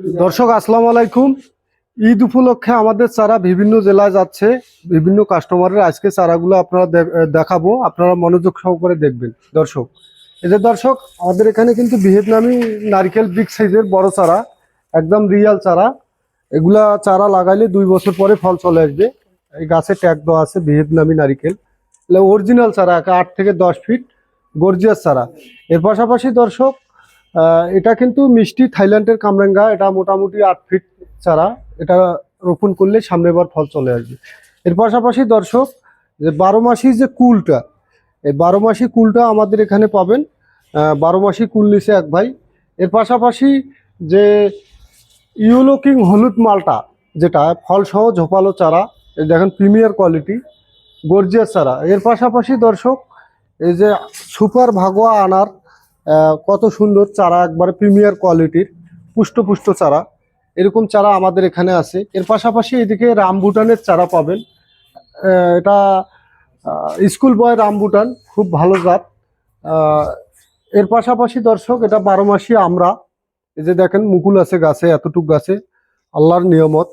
দর্শক আসসালামু আলাইকুম। ঈদ উপলক্ষে আমাদের চারা বিভিন্ন জেলায় যাচ্ছে, বিভিন্ন কাস্টমারের আজকে চারাগুলো আপনারা দেখাবো, আপনারা মনোযোগ সহকারে দেখবেন। দর্শক এই যে দর্শক আমাদের এখানে কিন্তু ভিয়েতনামি নারকেল বিগ সাইজের বড় চারা, একদম রিয়াল চারা। এগুলা চারা লাগাইলে 2 বছর পরে ফল চলে আসবে। এই গাছে ট্যাগ দেওয়া আছে ভিয়েতনামি নারিকেল, অরিজিনাল চারা, 8 থেকে 10 ফিট গর্জিয়াস চারা। এর পাশাপাশি দর্শক এটা কিন্তু মিষ্টি থাইল্যান্ডের কামরাঙ্গা, এটা মোটামুটি 8 ফিট চারা। এটা রোপণ করলে সামনের বার ফল চলে আসবে। এর পাশাপাশি দর্শক যে 12 মাসি যে কুলটা, এই 12 মাসি কুলটা আমাদের এখানে পাবেন। 12 মাসি কুল নিছে এক ভাই। এর পাশাপাশি যে ইউলো কিং হলুদ মালটা, যেটা ফলসহ ঝোপালো চারা, এই দেখেন প্রিমিয়ার কোয়ালিটি গর্জিয়াস চারা। এর পাশাপাশি দর্শক এই যে সুপার ভাগোয়া আনার, কত সুন্দর চারা, একবারে প্রিমিয়ার কোয়ালিটির পুষ্ট চারা। এরকম চারা আমাদের এখানে আছে। এর পাশাপাশি এদিকে রামবুটানের চারা পাবেন। এটা স্কুল বয় রামবুটান, খুব ভালো জাত। এর পাশাপাশি দর্শক এটা 12 মাসি আমরা, এই যে দেখেন মুকুল আছে গাছে, এতটুক গাছে, আল্লাহর নিয়ামত।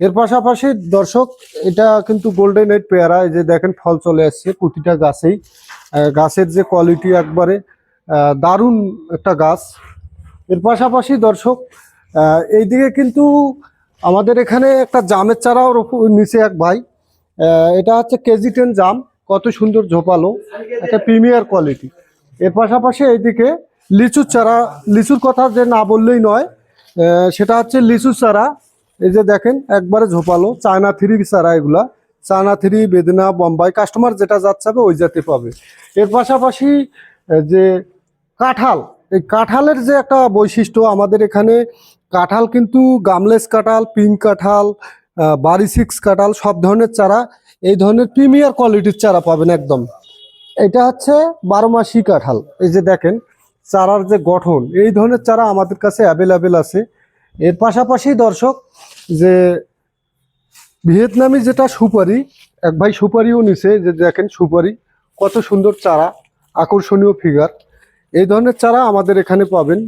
এর পাশাপাশি দর্শক এটা কিন্তু গোল্ডেন এইট পেয়ারা, এই যে দেখেন ফল চলে আসছে প্রতিটা গাছেই। গাছের যে কোয়ালিটি একবারে দারুণ একটা গাছ। এর পাশাপাশি দর্শক এইদিকে কিন্তু আমাদের এখানে একটা জামের চারাও নিচে এক ভাই। এটা হচ্ছে কেজি 10 জাম, কত সুন্দর ঝোপালো, একটা প্রিমিয়ার কোয়ালিটি। এর পাশাপাশি এইদিকে লিচুর চারা, লিচুর কথা যে না বললেই নয়, সেটা হচ্ছে লিচুর চারা। এই যে দেখেন একবারে ঝোপালো, চায়না 3 চারা। এগুলা চায়না 3, বেদনা, বোম্বাই, কাস্টমার যেটা যাচ্ছে ওই জাতে পাবে। এর পাশাপাশি যে কাঁঠাল, এই কাঁঠালের যে একটা বৈশিষ্ট্য, আমাদের এখানে কাঁঠাল কিন্তু গামলেস কাঁঠাল, পিঙ্ক কাঁঠাল, বাড়ি 6 কাঁঠাল, সব ধরনের চারা, এই ধরনের প্রিমিয়ার কোয়ালিটির চারা পাবেন একদম। এটা হচ্ছে 12 মাসি কাঁঠাল। এই যে দেখেন চারার যে গঠন, এই ধরনের চারা আমাদের কাছে অ্যাভেলেবেল আছে। এর পাশাপাশি দর্শক যে ভিয়েতনামি যেটা সুপারি, এক ভাই সুপারিও নিছে, যে দেখেন সুপারি কত সুন্দর চারা, আকর্ষণীয় ফিগার। এই ধরনের চারা আমাদের এখানে পাবেন,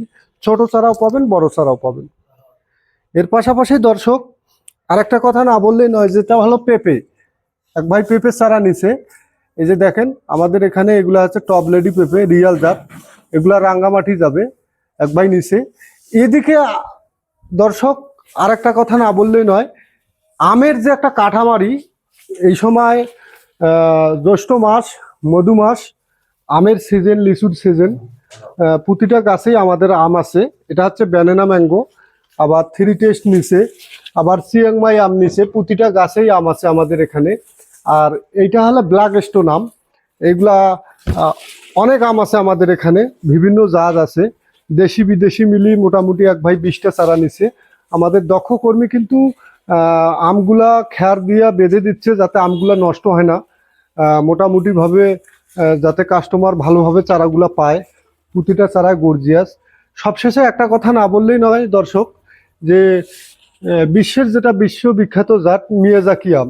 ছোট চারাও পাবেন, বড় চারাও পাবেন। এর পাশাপাশি দর্শক আরেকটা কথা না বললেই নয়, যেটা হলো পেঁপে। এক ভাই পেঁপে চারা নিছে, এই যে দেখেন আমাদের এখানে এগুলা হচ্ছে টপ লেডি পেঁপে, রিয়াল জাত, এগুলা রাঙ্গামাটি যাবে, এক ভাই নিছে। এদিকে দর্শক আরেকটা কথা না বললেই নয়, আমের যে একটা কাঠামারি, এই সময় জ্যৈষ্ঠ মাস, মধু মাস, আমের সিজন, লিচুর সিজন। প্রতিটা গাছেই আমাদের আম আছে। এটা হচ্ছে ব্যানানা ম্যাঙ্গো, আবার 3 টেস্ট নিচে, আবার চিয়াংমাই আম নিচে, প্রতিটা গাছেই আম আছে আমাদের এখানে। আর এইটা হলো ব্ল্যাক স্টোন আম। এইগুলা অনেক আম আছে আমাদের এখানে, বিভিন্ন জাত আছে, দেশি বিদেশি মিলি মোটামুটি এক ভাই 20টা চারা নিছে। আমাদের দক্ষ কর্মী কিন্তু আমগুলা খ্যার দিয়া বেঁধে দিচ্ছে, যাতে আমগুলা নষ্ট হয় না, মোটামুটি ভাবে যাতে কাস্টমার ভালোভাবে চারাগুলা পায়। প্রতিটা চারায় গর্জিয়াস। সবশেষে একটা কথা না বললেই নয় দর্শক, যে বিশ্বের যেটা বিশ্ববিখ্যাত জাত মিয়াজাকি আম,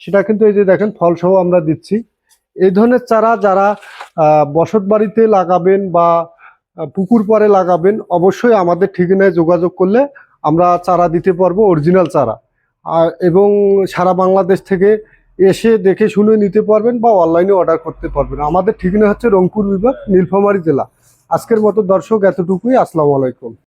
সেটা কিন্তু এই যে দেখেন ফলসহ আমরা দিচ্ছি। এই ধরনের চারা যারা বসত বাড়িতে লাগাবেন বা পুকুর পাড়ে লাগাবেন, অবশ্যই আমাদের ঠিকানায় যোগাযোগ করলে আমরা চারা দিতে পারবো, অরিজিনাল চারা। এবং সারা বাংলাদেশ থেকে এসে দেখে শুনে নিতে পারবেন বা অনলাইনে অর্ডার করতে পারবেন। আমাদের ঠিকানা হচ্ছে রংপুর বিভাগ, নীলফামারী জেলা। আজকের মতো দর্শক এতটুকুই। আসসালামু আলাইকুম।